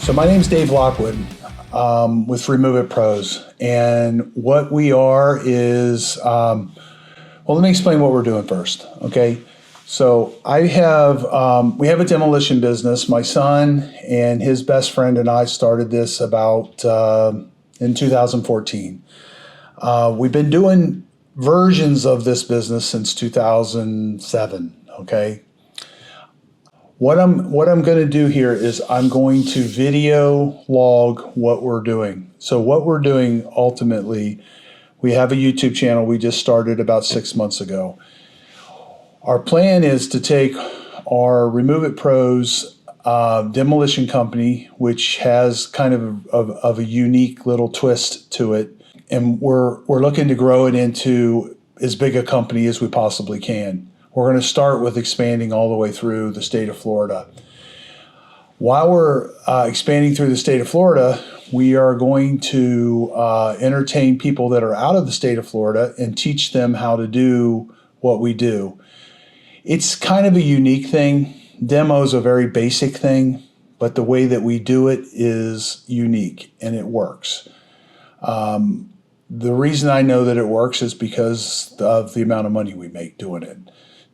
So my name's Dave Lockwood with Remove It Pros, and what we are is, well, let me explain what we're doing first, okay? So we have a demolition business. My son and his best friend and I started this about in 2014. We've been doing versions of this business since 2007, okay? What I'm going to do here is I'm going to video log what we're doing. So what we're doing ultimately, we have a YouTube channel we just started about 6 months ago. Our plan is to take our Remove It Pros demolition company, which has kind of a unique little twist to it, and we're looking to grow it into as big a company as we possibly can. We're going to start with expanding all the way through the state of Florida. While we're expanding through the state of Florida, we are going to entertain people that are out of the state of Florida and teach them how to do what we do. It's kind of a unique thing. Demo is a very basic thing, but the way that we do it is unique and it works. The reason I know that it works is because of the amount of money we make doing it.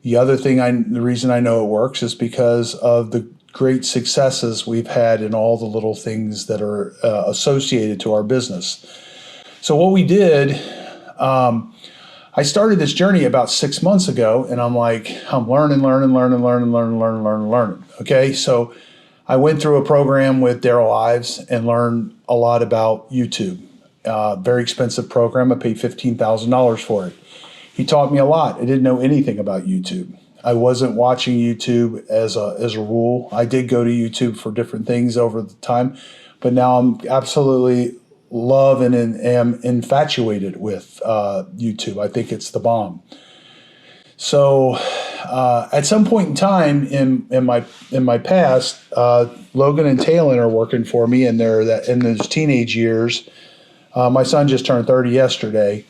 The reason I know it works is because of the great successes we've had in all the little things that are associated to our business. So what we did, I started this journey about 6 months ago, and I'm learning. Okay, so I went through a program with Daryl Ives and learned a lot about YouTube. Very expensive program. I paid $15,000 for it. He taught me a lot. I didn't know anything about YouTube. I wasn't watching YouTube as a rule. I did go to YouTube for different things over the time, but now I'm absolutely love and am infatuated with YouTube. I think it's the bomb. So at some point in time in my past, Logan and Talon are working for me in those teenage years. My son just turned 30 yesterday.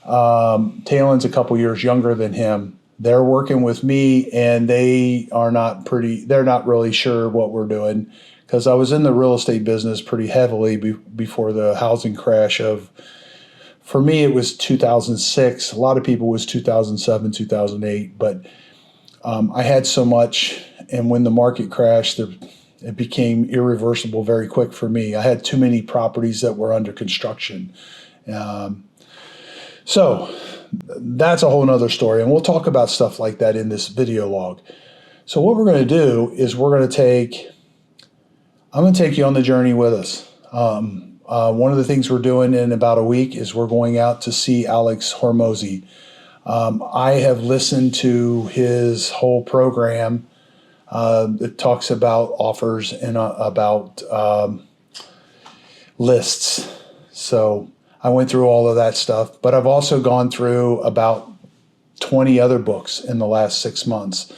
Talon's a couple years younger than him. They're working with me, and they're not really sure what we're doing, because I was in the real estate business pretty heavily before the housing crash for me, it was 2006. A lot of people was 2007, 2008, but I had so much, and when the market crashed, it became irreversible very quick for me. I had too many properties that were under construction. So that's a whole nother story, and we'll talk about stuff like that in this video log. So what we're going to do is I'm going to take you on the journey with us. One of the things we're doing in about a week is we're going out to see Alex Hormozi. I have listened to his whole program. It talks about offers and about lists. So I went through all of that stuff, but I've also gone through about 20 other books in the last 6 months.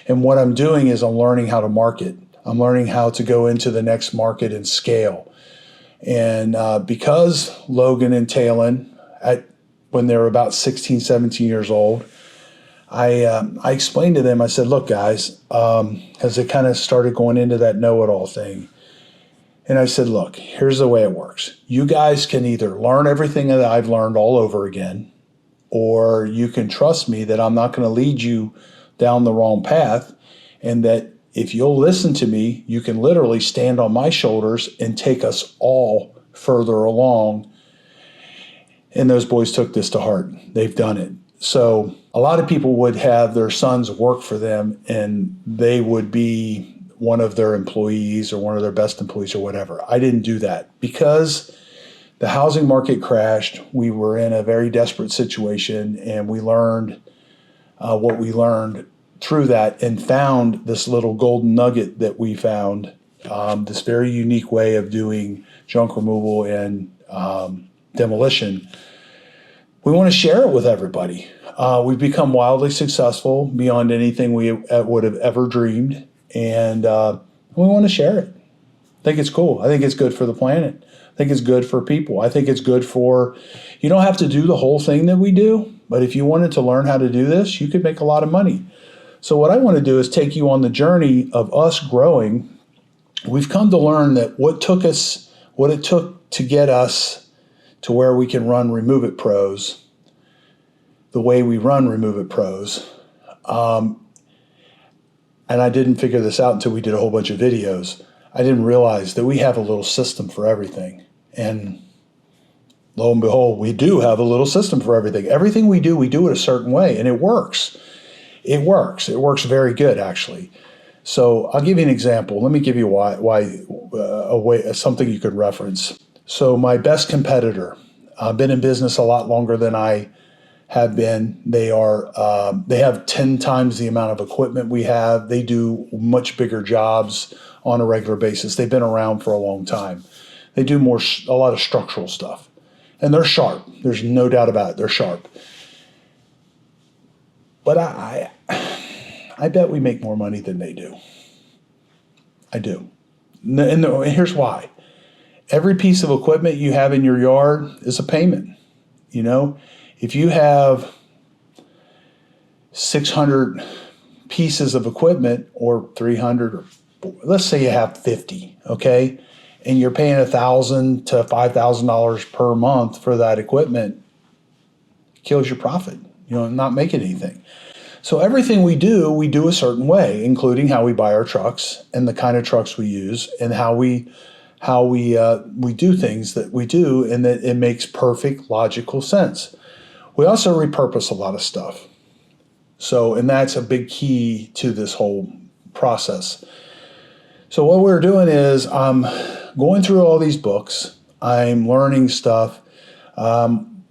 And what I'm doing is I'm learning how to market. I'm learning how to go into the next market and scale. And because Logan and Talon, when they were about 16, 17 years old, I explained to them, I said, look, guys, because they kind of started going into that know-it-all thing. And I said, look, here's the way it works. You guys can either learn everything that I've learned all over again, or you can trust me that I'm not going to lead you down the wrong path, and that if you'll listen to me, you can literally stand on my shoulders and take us all further along. And those boys took this to heart. They've done it. So a lot of people would have their sons work for them, and they would be one of their employees or one of their best employees or whatever. I didn't do that because the housing market crashed. We were in a very desperate situation, and we learned what we learned through that and found this little golden nugget that we found, this very unique way of doing junk removal and demolition. We want to share it with everybody. We've become wildly successful beyond anything we would have ever dreamed, and we want to share it. I think it's cool. I think it's good for the planet. I think it's good for people. I think it's good for, you don't have to do the whole thing that we do, but if you wanted to learn how to do this, you could make a lot of money. So what I want to do is take you on the journey of us growing we've come to learn that what it took to get us to where we can run Remove It Pros, the way we run Remove It Pros, and I didn't figure this out until we did a whole bunch of videos. I didn't realize that we have a little system for everything. And lo and behold, we do have a little system for everything. Everything we do it a certain way, and it works. It works. It works very good, actually. So I'll give you an example. Let me give you something you could reference. So my best competitor, I've been in business a lot longer than I have been. They have 10 times the amount of equipment we have. They do much bigger jobs on a regular basis. They've been around for a long time. They do a lot of structural stuff. And they're sharp. There's no doubt about it. They're sharp. But I bet we make more money than they do. I do. And here's why. Every piece of equipment you have in your yard is a payment. You know, if you have 600 pieces of equipment or 300, or let's say you have 50, okay, and you're paying $1,000 to $5,000 per month for that equipment, it kills your profit. You know, not making anything. So everything we do a certain way, including how we buy our trucks and the kind of trucks we use and how we do things that we do, and that it makes perfect logical sense. We also repurpose a lot of stuff. So, and that's a big key to this whole process. So what we're doing is I'm going through all these books. I'm learning stuff.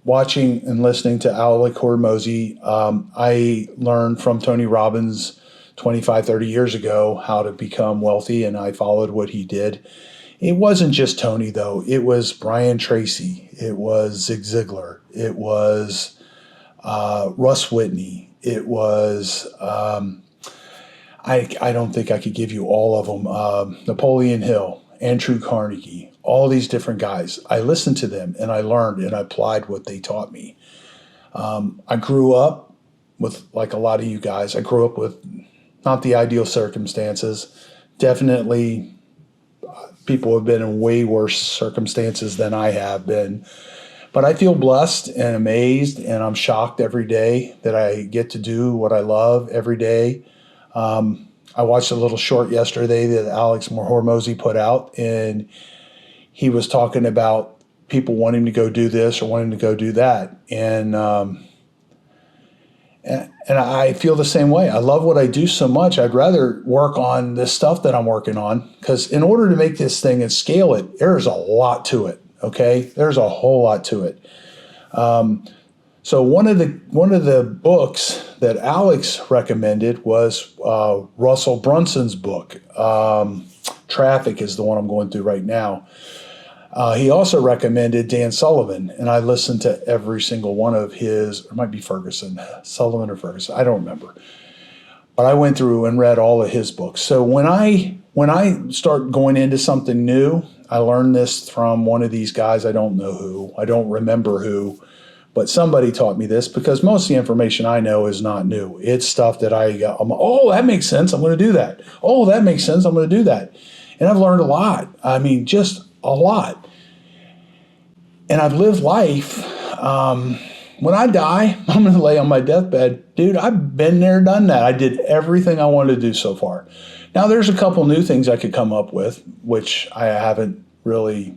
Watching and listening to Alec Hormozy. I learned from Tony Robbins 25, 30 years ago how to become wealthy, and I followed what he did. It wasn't just Tony, though. It was Brian Tracy. It was Zig Ziglar. It was Russ Whitney. It was, I don't think I could give you all of them. Napoleon Hill, Andrew Carnegie, all these different guys. I listened to them and I learned and I applied what they taught me. I grew up with, like a lot of you guys, I grew up with not the ideal circumstances. Definitely people have been in way worse circumstances than I have been. But I feel blessed and amazed, and I'm shocked every day that I get to do what I love every day. I watched a little short yesterday that Alex Hormozy put out, and he was talking about people wanting to go do this or wanting to go do that. And I feel the same way. I love what I do so much. I'd rather work on this stuff that I'm working on, because in order to make this thing and scale it, there's a lot to it. Okay, there's a whole lot to it. So one of the books that Alex recommended was Russell Brunson's book. Traffic is the one I'm going through right now. He also recommended Dan Sullivan, and I listened to every single one of his. It might be Sullivan or Ferguson. I don't remember. But I went through and read all of his books. So when I start going into something new, I learned this from one of these guys. I don't know who. I don't remember who. But somebody taught me this, because most of the information I know is not new. It's stuff that oh, that makes sense. I'm going to do that. Oh, that makes sense. I'm going to do that. And I've learned a lot. I mean, just a lot. And I've lived life. When I die, I'm going to lay on my deathbed. Dude, I've been there, done that. I did everything I wanted to do so far. Now, there's a couple new things I could come up with, which I haven't really.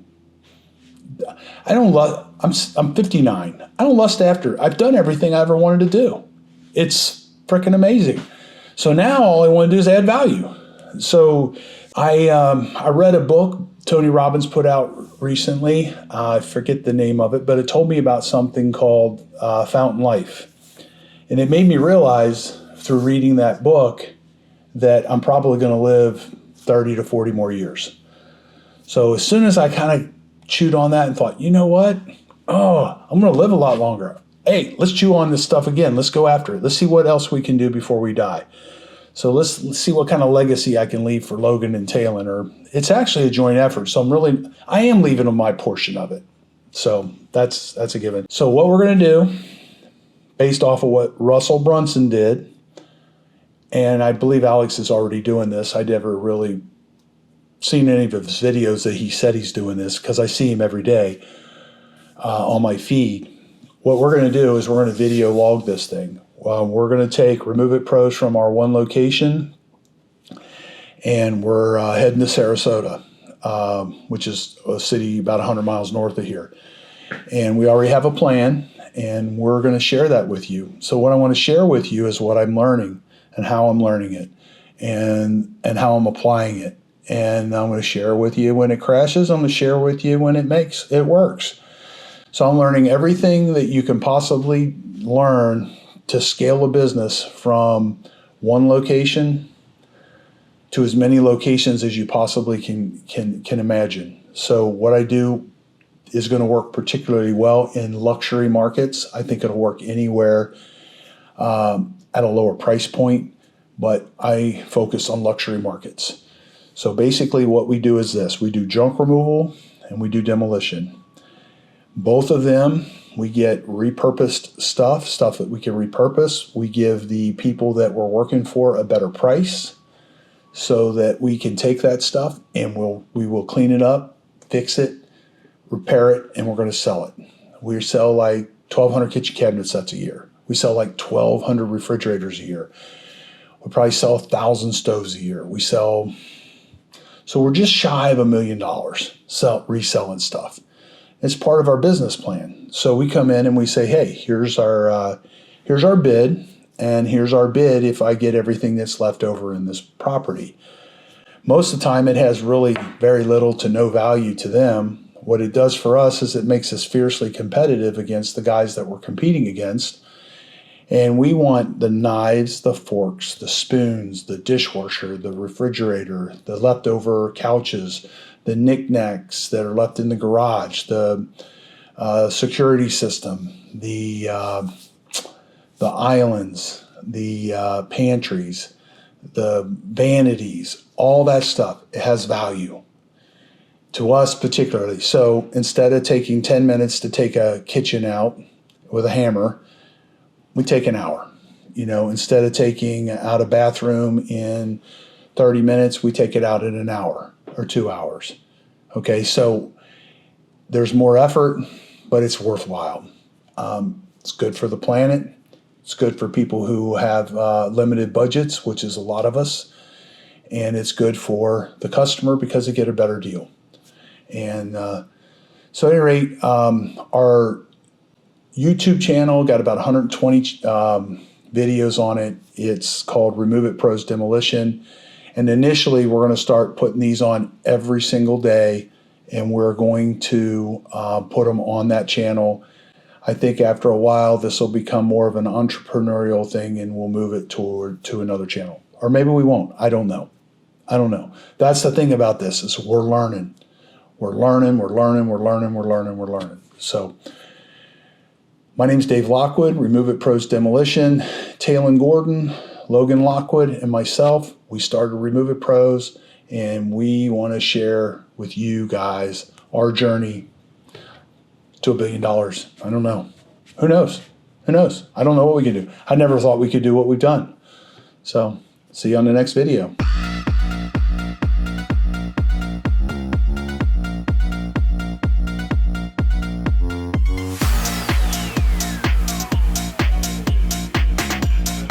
I'm 59. I don't lust after. I've done everything I ever wanted to do. It's freaking amazing. So now all I want to do is add value. So I read a book Tony Robbins put out recently. I forget the name of it, but it told me about something called Fountain Life. And it made me realize through reading that book that I'm probably going to live 30 to 40 more years. So as soon as I kind of chewed on that and thought, you know what? Oh, I'm going to live a lot longer. Hey, let's chew on this stuff again. Let's go after it. Let's see what else we can do before we die. So let's see what kind of legacy I can leave for Logan and Talon. Or it's actually a joint effort. So I am leaving them my portion of it. So that's a given. So what we're going to do, based off of what Russell Brunson did, and I believe Alex is already doing this. I never really seen any of his videos that he said he's doing this, because I see him every day on my feed. What we're going to do is we're going to video log this thing. We're going to take Remove It Pros from our one location, and we're heading to Sarasota, which is a city about 100 miles north of here. And we already have a plan, and we're going to share that with you. So what I want to share with you is what I'm learning and how I'm learning it, and how I'm applying it. And I'm going to share with you when it crashes. I'm going to share with you when it works. So I'm learning everything that you can possibly learn to scale a business from one location to as many locations as you possibly can imagine. So what I do is going to work particularly well in luxury markets. I think it'll work anywhere at a lower price point, but I focus on luxury markets. So basically what we do is this. We do junk removal and we do demolition. Both of them, we get repurposed stuff that we can repurpose. We give the people that we're working for a better price so that we can take that stuff and we will clean it up, fix it, repair it, and we're going to sell it. We sell like 1,200 kitchen cabinet sets a year. We sell like 1,200 refrigerators a year. We probably sell 1,000 stoves a year. So we're just shy of $1 million reselling stuff. It's part of our business plan. So we come in and we say, hey, here's our bid, and here's our bid if I get everything that's left over in this property. Most of the time it has really very little to no value to them. What it does for us is it makes us fiercely competitive against the guys that we're competing against. And we want the knives, the forks, the spoons, the dishwasher, the refrigerator, the leftover couches, the knickknacks that are left in the garage, the security system, the islands, the pantries, the vanities, all that stuff. It has value to us particularly. So instead of taking 10 minutes to take a kitchen out with a hammer, we take an hour. Instead of taking out a bathroom in 30 minutes, we take it out in an hour or 2 hours. Okay, so there's more effort, but it's worthwhile. It's good for the planet. It's good for people who have limited budgets, which is a lot of us. And it's good for the customer because they get a better deal. And so at any rate, our YouTube channel got about 120 videos on it. It's called Remove It Pros Demolition. And initially, we're going to start putting these on every single day, and we're going to put them on that channel. I think after a while, this will become more of an entrepreneurial thing, and we'll move it to another channel. Or maybe we won't. I don't know. That's the thing about this is we're learning. So my name's Dave Lockwood, Remove It Pros Demolition. Talon Gordon, Logan Lockwood, and myself, we started Remove It Pros, and we want to share with you guys our journey to $1 billion. I don't know. Who knows? I don't know what we can do. I never thought we could do what we've done. So see you on the next video.